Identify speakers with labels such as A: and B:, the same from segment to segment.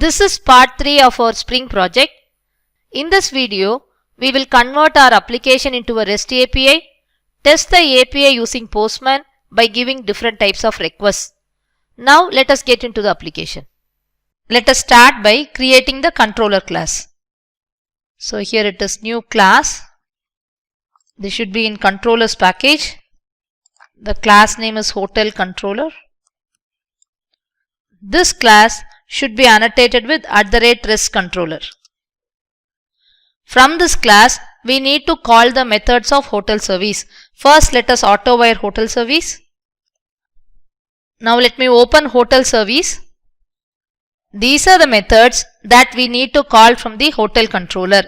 A: This is part 3 of our Spring project. In this video, we will convert our application into a REST API, test the API using Postman by giving different types of requests. Now let us get into the application. Let us start by creating the controller class. So here it is new class. This should be in controllers package. The class name is hotel controller. This class should be annotated with @REST controller. From this class, we need to call the methods of hotel service. First, let us auto wire hotel service. Now let me open hotel service. These are the methods that we need to call from the hotel controller.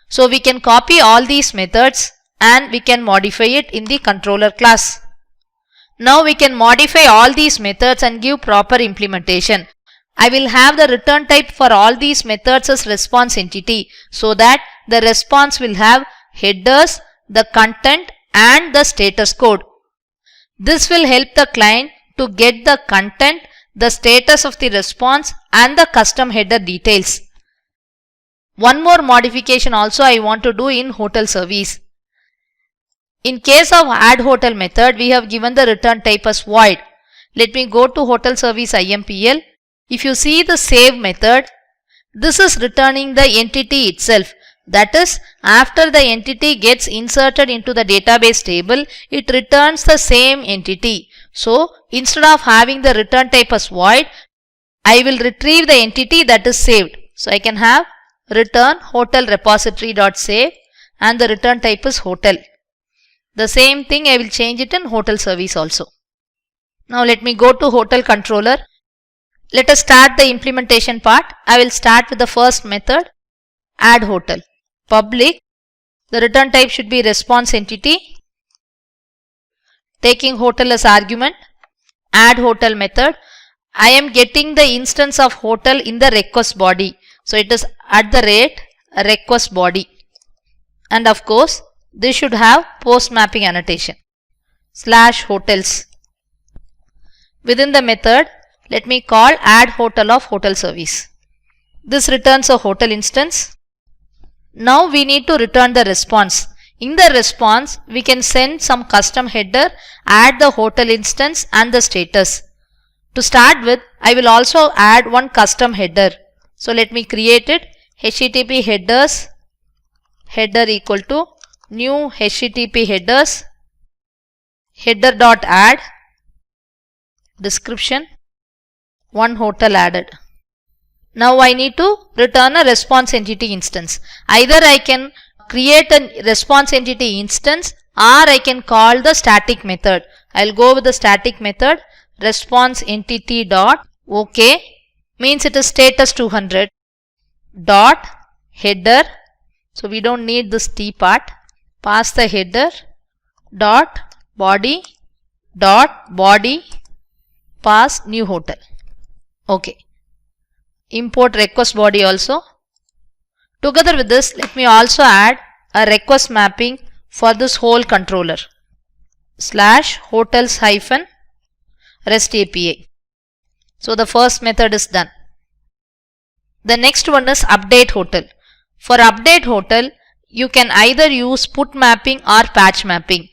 A: So we can copy all these methods and we can modify it in the controller class. Now we can modify all these methods and give proper implementation. I will have the return type for all these methods as response entity so that the response will have headers, the content and the status code. This will help the client to get the content, the status of the response and the custom header details. One more modification also I want to do in hotel service. In case of add hotel method, we have given the return type as void. Let me go to hotel service IMPL. If you see the save method, this is returning the entity itself. That is, after the entity gets inserted into the database table, it returns the same entity. So, instead of having the return type as void, I will retrieve the entity that is saved. So, I can have return hotel repository.save and the return type is hotel. The same thing I will change it in hotel service also. Now, let me go to hotel controller. Let us start the implementation part. I will start with the first method, add hotel. Public, the return type should be response entity. Taking hotel as argument, add hotel method. I am getting the instance of hotel in the request body. So it is @request body. And of course, this should have post mapping annotation. /hotels. Within the method, let me call add hotel of hotel service. This returns a hotel instance. Now we need to return the response. In the response, we can send some custom header, add the hotel instance and the status. To start with, I will also add one custom header. So let me create it. HTTP headers, header equal to new HTTP headers, header.add, description, one hotel added. Now I need to return a response entity instance. Either I can create a response entity instance or I can call the static method. I'll go with the static method, response entity dot OK, means it is status 200 dot header. So we don't need this T part. Pass the header dot body, pass new hotel. Okay. Import request body also. Together with this, let me also add a request mapping for this whole controller. /hotels-REST API. So the first method is done. The next one is update hotel. For update hotel, you can either use put mapping or patch mapping.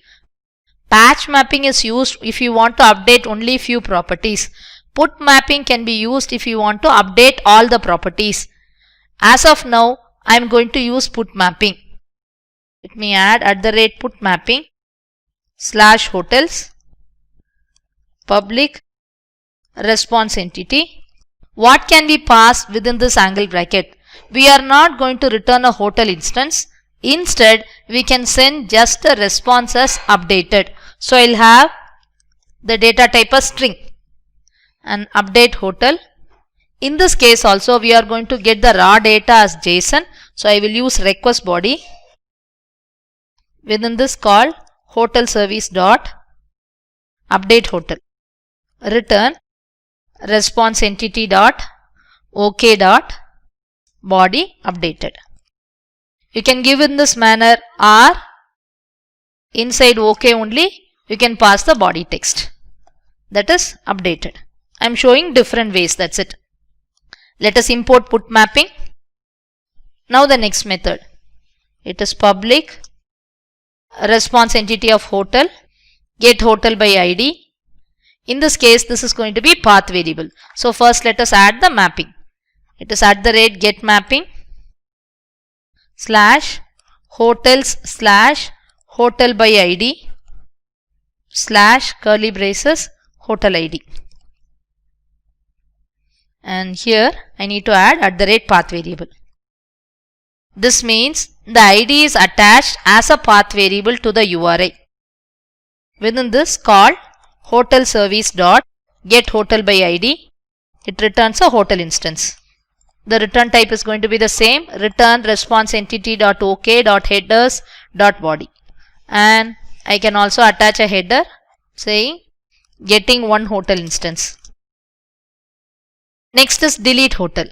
A: Patch mapping is used if you want to update only few properties. Put mapping can be used if you want to update all the properties. As of now, I am going to use put mapping. Let me add @put mapping /hotels public response entity. What can be passed within this angle bracket? We are not going to return a hotel instance. Instead, we can send just a response as updated. So I'll have the data type as string and update hotel. In this case also, we are going to get the raw data as JSON. So I will use request body. Within this, call hotel service dot update hotel. Return response entity dot OK dot body updated. You can give in this manner or inside OK only you can pass the body text. That is updated. I am showing different ways, that's it. Let us import put mapping. Now the next method. It is public response entity of hotel, get hotel by ID. In this case, this is going to be path variable. So first let us add the mapping. It is @ get mapping /hotels /hotel by ID /curly braces hotel ID. And here I need to add @path variable. This means the ID is attached as a path variable to the URI. Within this, call hotel service dot get hotel by ID. It returns a hotel instance. The return type is going to be the same, return response entity dot OK dot headers dot body. And I can also attach a header saying getting one hotel instance. Next is delete hotel.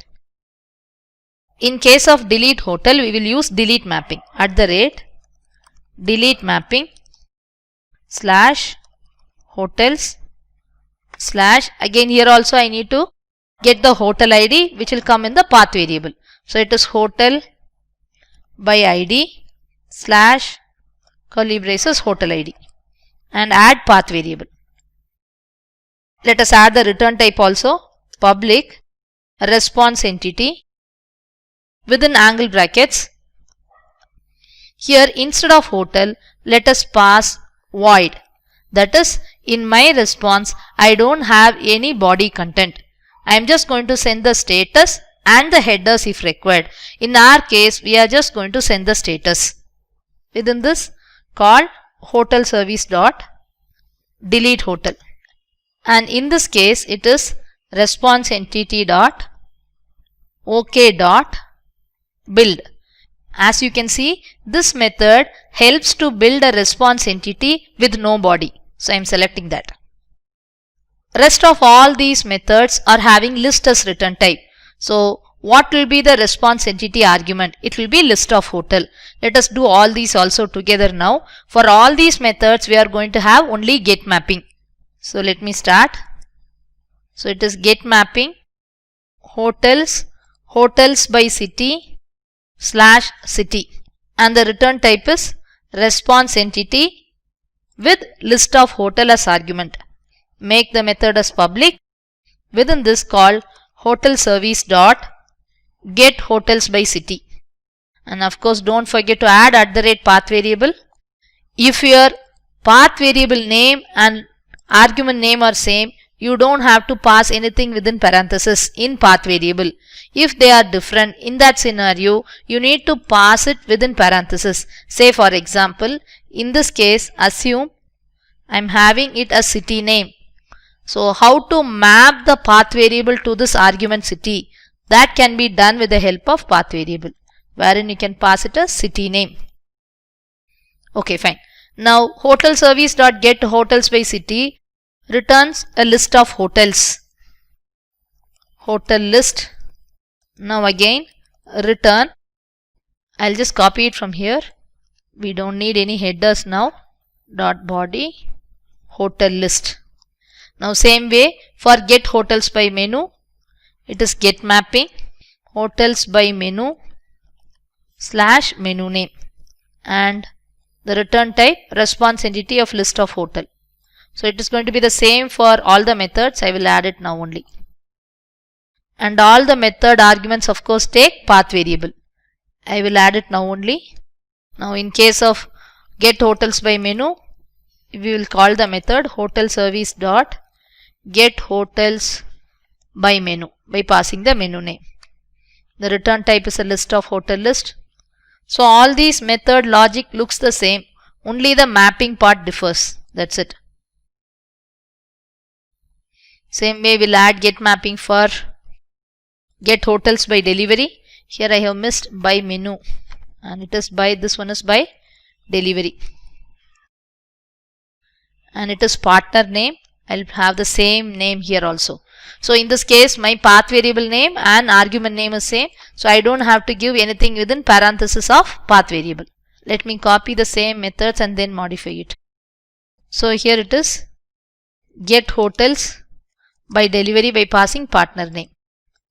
A: In case of delete hotel, we will use delete mapping @delete mapping /hotels / again here also I need to get the hotel ID which will come in the path variable. So it is hotel by ID /curly braces hotel ID and add path variable. Let us add the return type also, public response entity within angle brackets. Here instead of hotel, let us pass void. That is, in my response, I don't have any body content. I am just going to send the status and the headers if required. In our case, we are just going to send the status. Within this, call hotel service dot delete hotel. And in this case, it is response entity dot OK dot build. As you can see, this method helps to build a response entity with no body. So I am selecting that. Rest of all these methods are having list as return type. So what will be the response entity argument? It will be list of hotel. Let us do all these also together now. For all these methods, we are going to have only get mapping. So let me start. So it is get mapping hotels by city /city, and the return type is response entity with list of hotel as argument. Make the method as public. Within this, call hotel service dot get hotels by city. And of course, don't forget to add @path variable. If your path variable name and argument name are same, you don't have to pass anything within parenthesis in path variable. If they are different, in that scenario, you need to pass it within parenthesis. Say for example, in this case, assume I am having it as city name. So how to map the path variable to this argument city? That can be done with the help of path variable, wherein you can pass it as city name. Okay, fine. Now hotel service dot get hotels by city returns a list of hotels. Hotel list. Now again return. I'll just copy it from here. We don't need any headers now. Dot body hotel list. Now same way for get hotels by menu, it is get mapping hotels by menu /menu name, and the return type response entity of list of hotel. So it is going to be the same for all the methods. I will add it now only. And all the method arguments of course take path variable. I will add it now only. Now in case of get hotels by menu, we will call the method hotel service dot get hotels by menu by passing the menu name. The return type is a list of hotel list. So all these method logic looks the same, only the mapping part differs. That's it. Same way we'll add get mapping for get hotels by delivery. Here I have missed by menu, and it is by, this one is by delivery, and it is partner name. I'll have the same name here also. So in this case, my path variable name and argument name is same. So I don't have to give anything within parenthesis of path variable. Let me copy the same methods and then modify it. So here it is get hotels by delivery by passing partner name.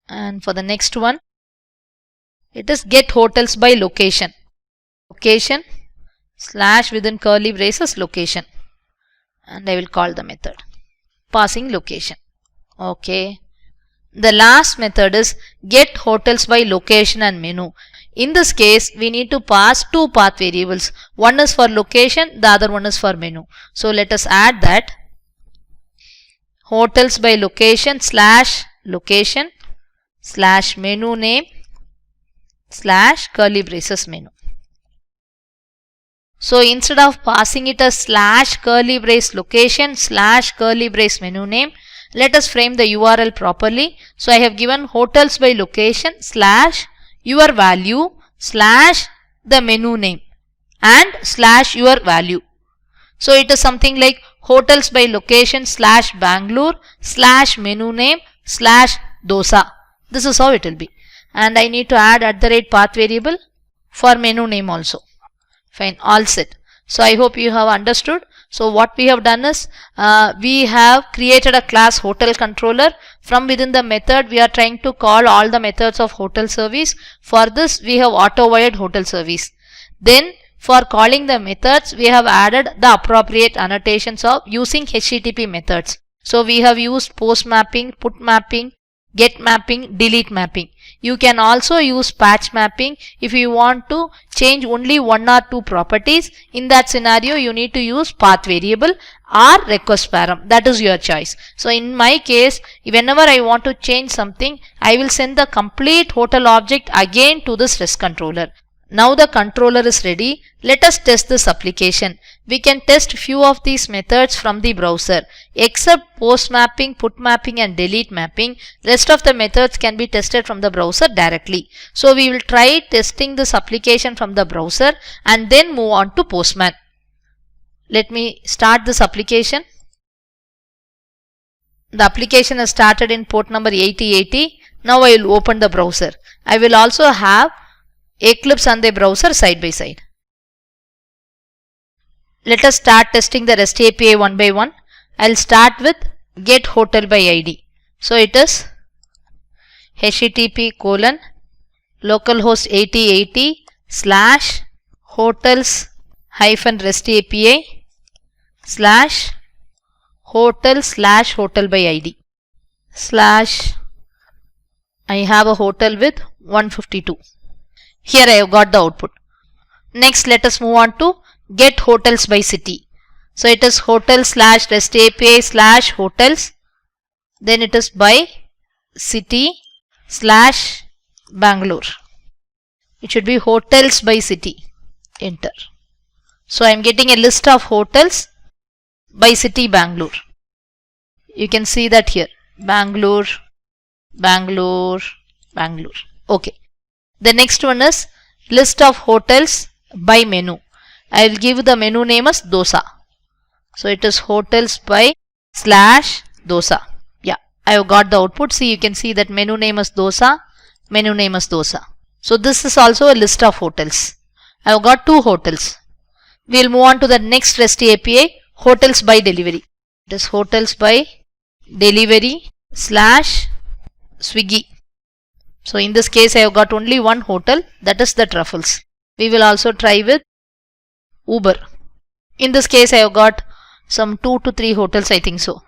A: And for the next one, it is get hotels by location. Location slash within curly braces location. And I will call the method passing location. Okay. The last method is get hotels by location and menu. In this case, we need to pass two path variables. One is for location, the other one is for menu. So let us add that. Hotels by location slash menu name slash curly braces menu. So instead of passing it as slash curly brace location slash curly brace menu name, let us frame the URL properly. So I have given hotels by location slash your value slash the menu name and slash your value. So it is something like hotels by location slash Bangalore slash menu name slash dosa. This is how it will be. And I need to add @path variable for menu name also. Fine, all set. So I hope you have understood. So what we have done is we have created a class hotel controller. From within the method we are trying to call all the methods of hotel service. For this we have auto-wired hotel service. Then for calling the methods we have added the appropriate annotations of using HTTP methods. So we have used post mapping, put mapping, get mapping, delete mapping. You can also use patch mapping if you want to change only one or two properties. In that scenario, you need to use path variable or request param. That is your choice. So in my case, whenever I want to change something, I will send the complete hotel object again to this REST controller. Now the controller is ready. Let us test this application. We can test few of these methods from the browser. Except post mapping, put mapping and delete mapping, rest of the methods can be tested from the browser directly. So we will try testing this application from the browser and then move on to Postman. Let me start this application. The application has started in port number 8080. Now I will open the browser. I will also have Eclipse and the browser side by side. Let us start testing the REST API one by one. I will start with get hotel by ID. So it is http:// 8080 / hotels-REST API / hotel by ID / I have a hotel with 152. Here I have got the output. Next let us move on to get hotels by city. So it is hotel/REST API / hotels. Then it is by city / Bangalore. It should be hotels by city. Enter. So I am getting a list of hotels by city Bangalore. You can see that here. Bangalore. Okay. The next one is list of hotels by menu. I will give the menu name as dosa. So it is hotels by /dosa. Yeah, I have got the output. See, you can see that menu name is dosa, menu name is dosa. So this is also a list of hotels. I have got two hotels. We will move on to the next REST API, hotels by delivery. It is hotels by delivery / Swiggy. So in this case I have got only one hotel, that is the Truffles. We will also try with Uber. In this case I have got some 2 to 3 hotels, I think so.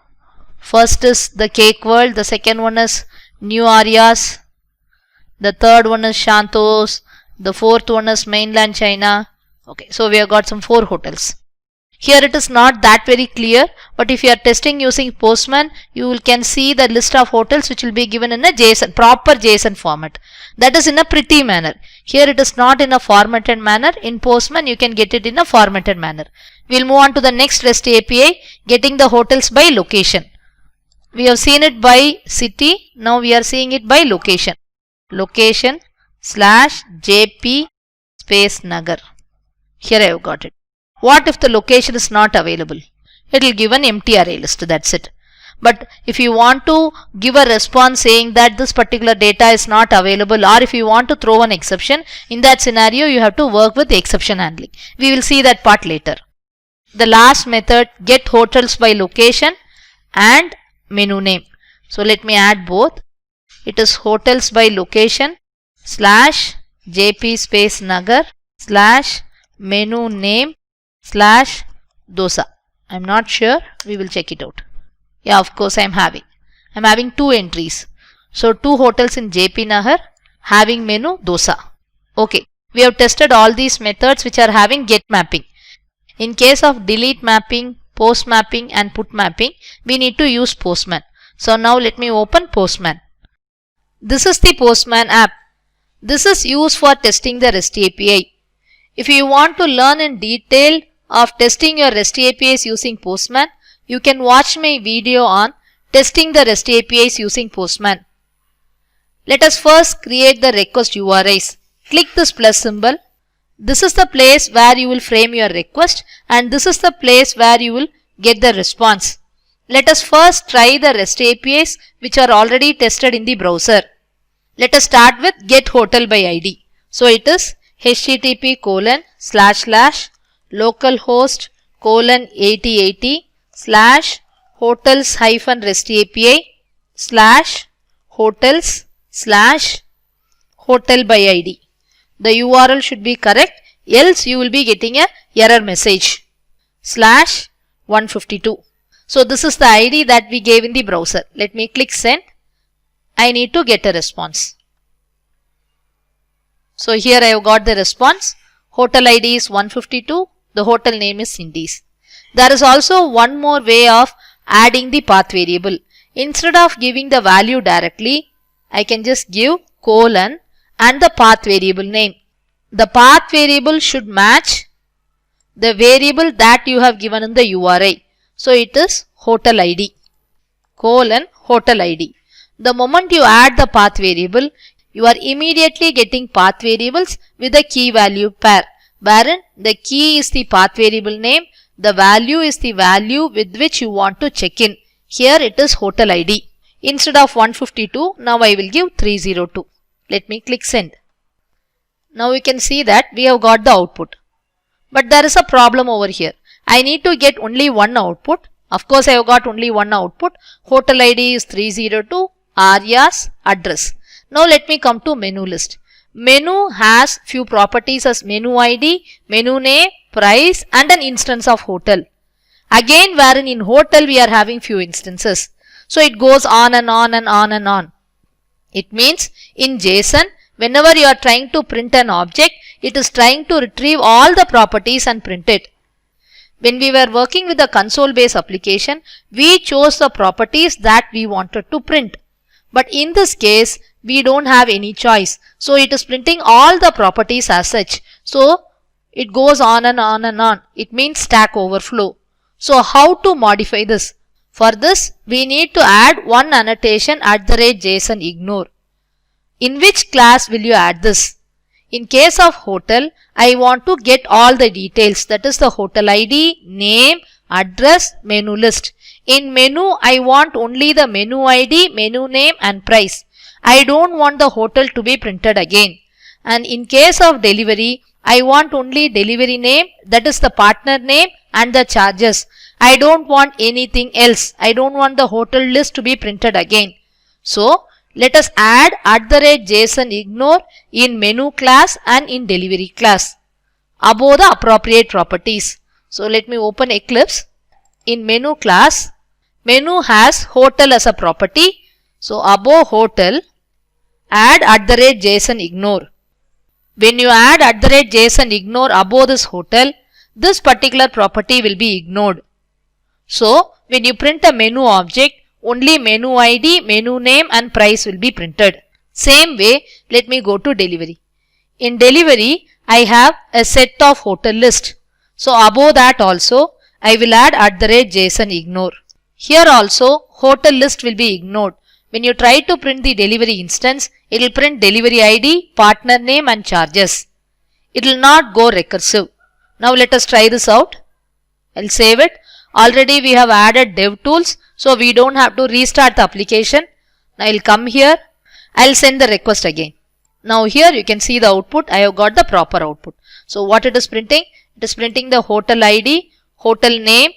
A: First is the Cake World, the second one is New Arias, the third one is Shantos, the fourth one is Mainland China. Okay, so we have got some 4 hotels. Here it is not that very clear, but if you are testing using Postman, you can see the list of hotels which will be given in a JSON, proper JSON format. That is in a pretty manner. Here it is not in a formatted manner. In Postman you can get it in a formatted manner. We will move on to the next REST API, getting the hotels by location. We have seen it by city, now we are seeing it by location. Location /JP Nagar. Here I have got it. What if the location is not available? It will give an empty array list, that's it. But if you want to give a response saying that this particular data is not available, or if you want to throw an exception, in that scenario you have to work with exception handling. We will see that part later. The last method, get hotels by location and menu name. So let me add both. It is hotels by location slash JP space Nagar slash menu name slash dosa. I am not sure. We will check it out. Yeah, of course I am having. I am having 2 entries. So 2 hotels in JP Nagar having menu dosa. Okay. We have tested all these methods which are having get mapping. In case of delete mapping, post mapping and put mapping, we need to use Postman. So now let me open Postman. This is the Postman app. This is used for testing the REST API. If you want to learn in detail of testing your REST APIs using Postman, you can watch my video on testing the REST APIs using Postman. Let us first create the request URIs. Click this plus symbol. This is the place where you will frame your request and this is the place where you will get the response. Let us first try the REST APIs which are already tested in the browser. Let us start with get hotel by ID. So it is http://localhost:8080/hotels-rest API/hotels/hotel by ID. The URL should be correct, else you will be getting a error message. /152. So this is the ID that we gave in the browser. Let me click send. I need to get a response. So here I have got the response. Hotel ID is 152. The hotel name is Cindy's. There is also one more way of adding the path variable. Instead of giving the value directly, I can just give colon and the path variable name. The path variable should match the variable that you have given in the URI. So it is hotel ID colon hotel ID. The moment you add the path variable, you are immediately getting path variables with a key value pair, wherein the key is the path variable name, the value is the value with which you want to check in. Here it is hotel ID. Instead of 152, now I will give 302. Let me click send. Now you can see that we have got the output. But there is a problem over here. I need to get only one output. Of course, I have got only one output. Hotel ID is 302, Arya's address. Now let me come to menu list. Menu has few properties as menu ID, menu name, price and an instance of hotel. Again, wherein in hotel we are having few instances. So it goes on and on and on and on. It means in JSON, whenever you are trying to print an object, it is trying to retrieve all the properties and print it. When we were working with the console based application, we chose the properties that we wanted to print. But in this case, we don't have any choice. So it is printing all the properties as such. So it goes on and on and on. It means Stack Overflow. So how to modify this? For this, we need to add one annotation @JSON ignore. In which class will you add this? In case of hotel, I want to get all the details, that is the hotel ID, name, address, menu list. In menu, I want only the menu ID, menu name and price. I don't want the hotel to be printed again. And in case of delivery, I want only delivery name, that is the partner name and the charges. I don't want anything else. I don't want the hotel list to be printed again. So let us add @JSON ignore in menu class and in delivery class above the appropriate properties. So let me open Eclipse. In menu class, menu has hotel as a property. So above hotel, add @JSON ignore. When you add @JSON ignore above this hotel, this particular property will be ignored. So when you print a menu object, only menu ID, menu name and price will be printed. Same way, let me go to delivery. In delivery, I have a set of hotel list. So above that also, I will add @JSON ignore. Here also, hotel list will be ignored. When you try to print the delivery instance, it will print delivery ID, partner name and charges. It will not go recursive. Now let us try this out. I'll save it. Already we have added DevTools, so we don't have to restart the application. Now I'll come here. I'll send the request again. Now here you can see the output. I have got the proper output. So what it is printing? It is printing the hotel ID, hotel name,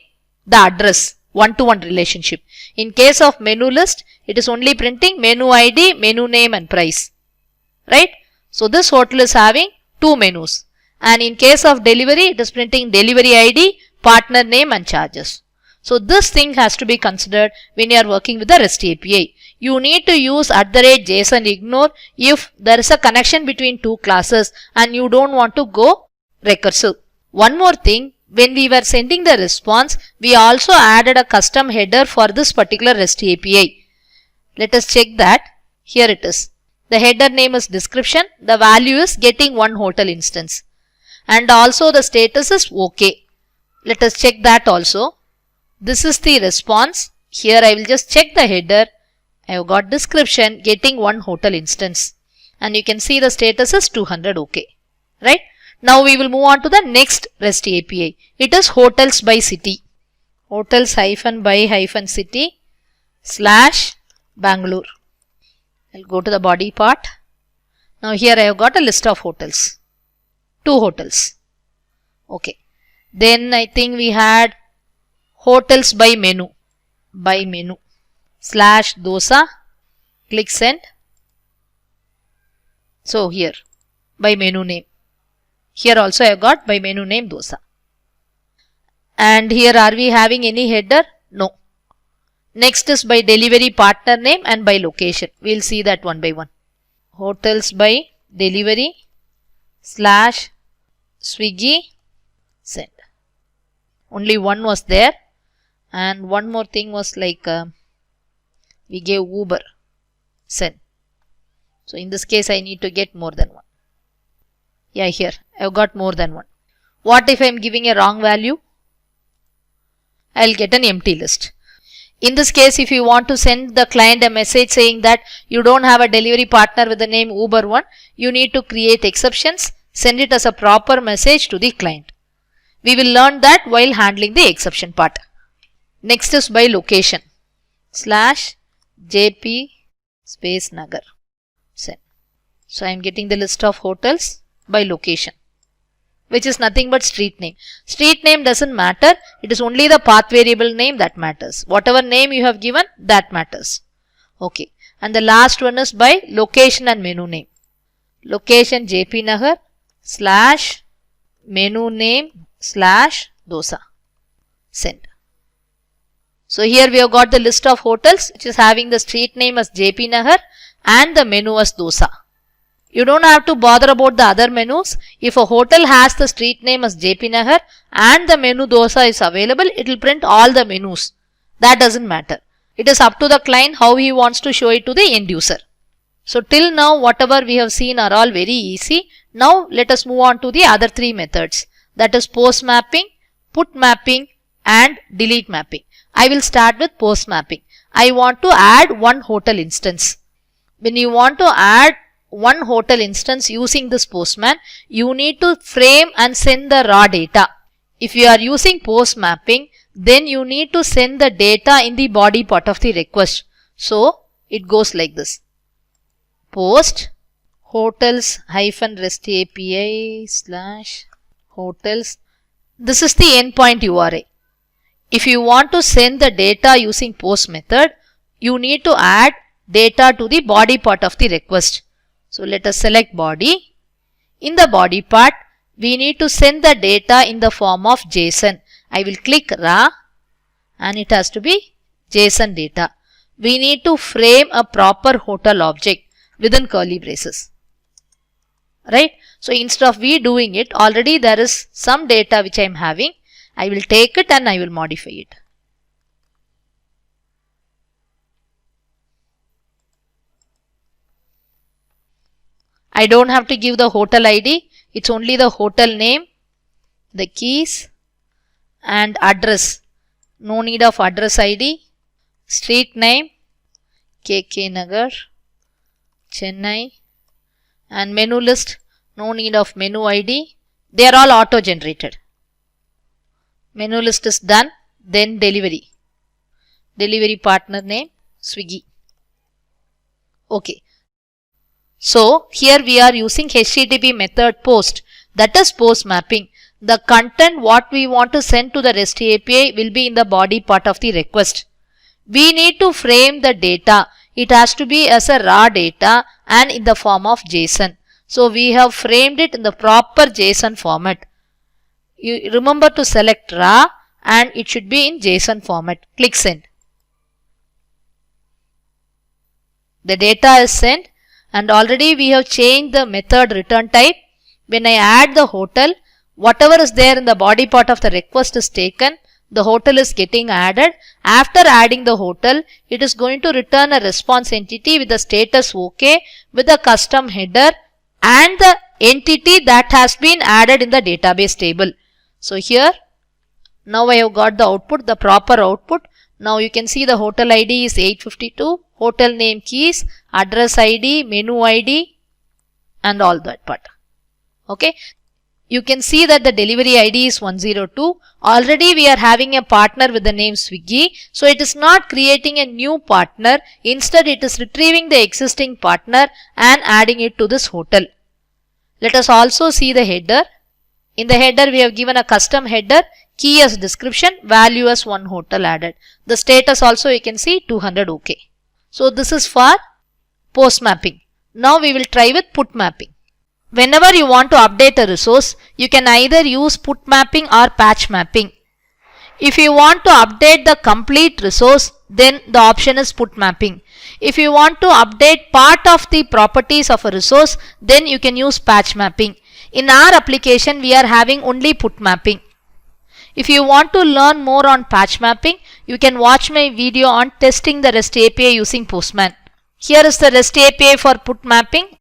A: the address. one-to-one relationship. In case of menu list, it is only printing menu ID, menu name and price. Right? So this hotel is having two menus. And in case of delivery, it is printing delivery ID, partner name and charges. So this thing has to be considered when you are working with the REST API. You need to use @JSON ignore if there is a connection between two classes and you don't want to go recursive. One more thing, when we were sending the response, we also added a custom header for this particular REST API. Let us check that. Here it is. The header name is description. The value is getting one hotel instance. And also the status is OK. Let us check that also. This is the response. Here I will just check the header. I have got description getting one hotel instance. And you can see the status is 200 OK. Right? Now we will move on to the next REST API. It is hotels by city. Hotels by city / Bangalore. I'll go to the body part. Now here I have got a list of hotels. 2 hotels. Okay. Then I think we had hotels by menu. /dosa. Click send. So here by menu name. Here also I have got by menu name dosa. And here are we having any header? No. Next is by delivery partner name and by location. We will see that one by one. Hotels by delivery /Swiggy send. Only one was there. And one more thing was like we gave Uber send. So in this case I need to get more than one. Yeah, here I have got more than one. What if I am giving a wrong value? I will get an empty list. In this case, if you want to send the client a message saying that you don't have a delivery partner with the name Uber One, you need to create exceptions, send it as a proper message to the client. We will learn that while handling the exception part. Next is by location /JP Nagar send. So I am getting the list of hotels by location, which is nothing but street name. Street name doesn't matter. It is only the path variable name that matters. Whatever name you have given, that matters. Okay. And the last one is by location and menu name. Location JP Nagar /menu name /dosa send. So here we have got the list of hotels which is having the street name as JP Nagar and the menu as dosa. You don't have to bother about the other menus. If a hotel has the street name as JP Nagar and the menu dosa is available, it will print all the menus. That doesn't matter. It is up to the client how he wants to show it to the end user. So till now whatever we have seen are all very easy. Now let us move on to the other 3 methods. That is post mapping, put mapping and delete mapping. I will start with post mapping. I want to add one hotel instance. When you want to add one hotel instance using this postman, you need to frame and send the raw data. If you are using post mapping, then you need to send the data in the body part of the request. So it goes like this. Post hotels -REST API /hotels. This is the endpoint URI. If you want to send the data using post method, you need to add data to the body part of the request. So let us select body. In the body part, we need to send the data in the form of JSON. I will click raw and it has to be JSON data. We need to frame a proper hotel object within curly braces. Right? So instead of we doing it, already there is some data which I am having. I will take it and I will modify it. I don't have to give the hotel ID. It's only the hotel name, the keys and address. No need of address ID. Street name, KK Nagar, Chennai, and menu list. No need of menu ID. They are all auto generated. Menu list is done. Then delivery. Delivery partner name, Swiggy. Okay. So here we are using HTTP method post, that is post mapping. the content what we want to send to the REST API will be in the body part of the request. We need to frame the data. It has to be as a raw data and in the form of JSON. So we have framed it in the proper JSON format. You remember to select raw and it should be in JSON format. Click send. The data is sent and already we have changed the method return type. When I add the hotel, whatever is there in the body part of the request is taken. The hotel is getting added. After adding the hotel, it is going to return a response entity with the status OK with the custom header and the entity that has been added in the database table. So here, now I have got the output, the proper output. Now you can see the hotel ID is 852, hotel name keys, address ID, menu ID and all that part. Okay. You can see that the delivery ID is 102. Already we are having a partner with the name Swiggy. So it is not creating a new partner. Instead it is retrieving the existing partner and adding it to this hotel. Let us also see the header. In the header we have given a custom header, key as description, value as one hotel added. The status also you can see 200 OK. So this is for post mapping. Now we will try with put mapping. Whenever you want to update a resource, you can either use put mapping or patch mapping. If you want to update the complete resource, then the option is put mapping. If you want to update part of the properties of a resource, then you can use patch mapping. In our application, we are having only put mapping. If you want to learn more on patch mapping, you can watch my video on testing the REST API using Postman. Here is the REST API for put mapping.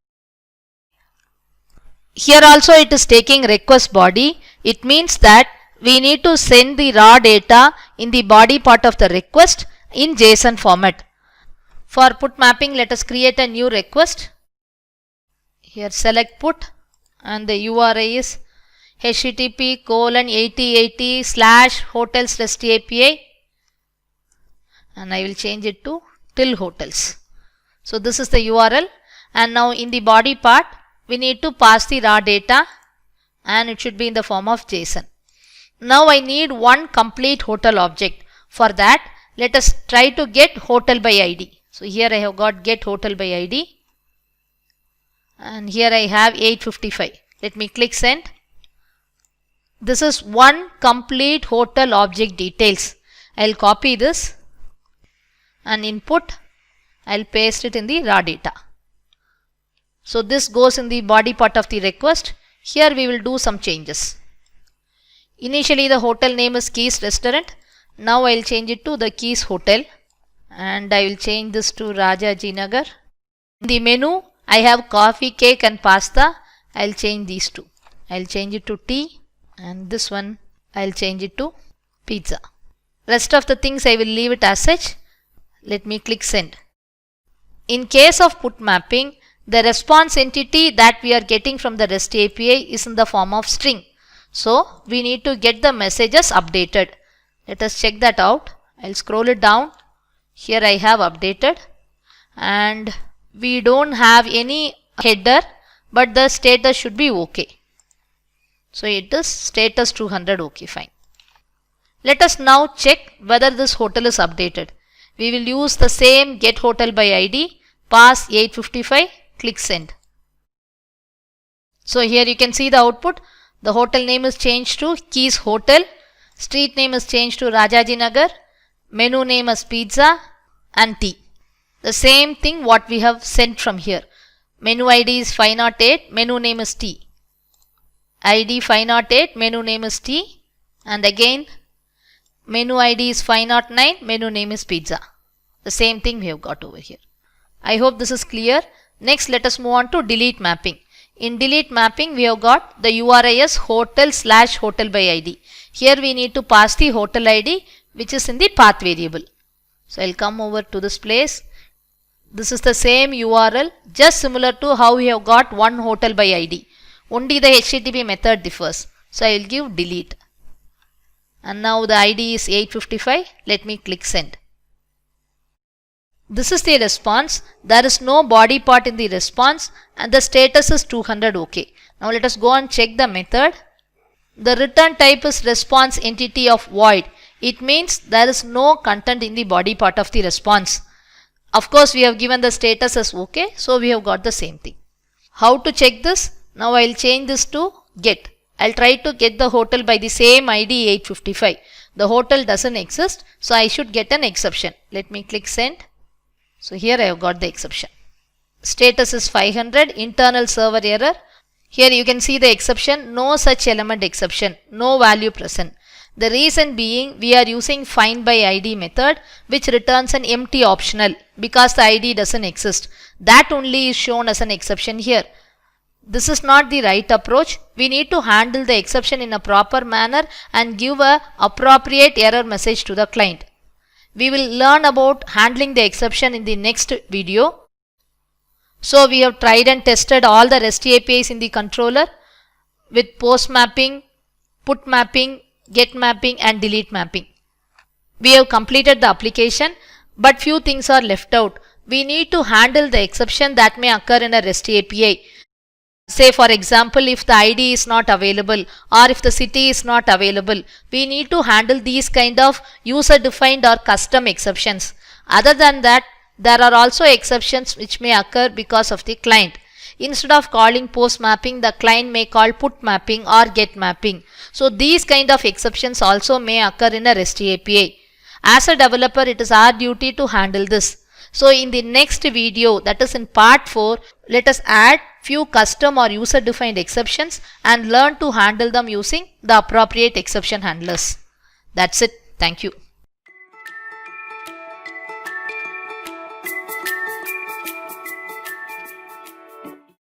A: Here also it is taking request body. It means that we need to send the raw data in the body part of the request in JSON format. For put mapping, let us create a new request. Here select put and the URI is http://8080/hotels REST API and I will change it to /hotels. So this is the URL and now in the body part we need to pass the raw data and it should be in the form of JSON. Now I need one complete hotel object. For that, let us try to get hotel by ID. So here I have got get hotel by ID and here I have 855. Let me click send. This is one complete hotel object details. I will copy this and input. I will paste it in the raw data. So this goes in the body part of the request. Here we will do some changes. Initially the hotel name is Keys Restaurant. Now I will change it to the Keys Hotel and I will change this to Rajajinagar. In the menu I have coffee, cake and pasta. I will change these two. I will change it to tea and this one I will change it to pizza. Rest of the things I will leave it as such. Let me click send. In case of put mapping, the response entity that we are getting from the REST API is in the form of string. So we need to get the messages updated. Let us check that out. I'll scroll it down. Here I have updated and we don't have any header, but the status should be OK. So it is status 200 OK, fine. Let us now check whether this hotel is updated. We will use the same get hotel by ID, pass 855, click send. So here you can see the output. The hotel name is changed to Keys Hotel, street name is changed to Rajajinagar, menu name is pizza and tea. The same thing what we have sent from here. Menu ID is 508, menu name is tea. ID 508, menu name is tea and again menu ID is 509, menu name is pizza. The same thing we have got over here. I hope this is clear. Next let us move on to delete mapping. In delete mapping we have got the URI as hotel/hotel by ID. Here we need to pass the hotel ID which is in the path variable. So I will come over to this place. This is the same URL, just similar to how we have got one hotel by ID. Only the HTTP method differs. So I will give delete. And now the ID is 855. Let me click send. This is the response. There is no body part in the response and the status is 200 OK. Now let us go and check the method. The return type is response entity of void. It means there is no content in the body part of the response. Of course, we have given the status as OK, so we have got the same thing. How to check this? Now I will change this to get. I will try to get the hotel by the same ID 855. The hotel doesn't exist, so I should get an exception. Let me click send. So here I have got the exception. Status is 500, internal server error. Here you can see the exception, no such element exception, no value present. The reason being we are using find by ID method which returns an empty optional because the ID doesn't exist. That only is shown as an exception here. This is not the right approach. We need to handle the exception in a proper manner and give a appropriate error message to the client. We will learn about handling the exception in the next video. So we have tried and tested all the REST APIs in the controller with post mapping, put mapping, get mapping and delete mapping. We have completed the application, but few things are left out. We need to handle the exception that may occur in a REST API. Say for example, if the ID is not available or if the city is not available, we need to handle these kind of user defined or custom exceptions. Other than that, there are also exceptions which may occur because of the client. Instead of calling post mapping, the client may call put mapping or get mapping. So these kind of exceptions also may occur in a REST API. As a developer, it is our duty to handle this. So in the next video, that is in part 4, let us add few custom or user defined exceptions and learn to handle them using the appropriate exception handlers. That's it. Thank you.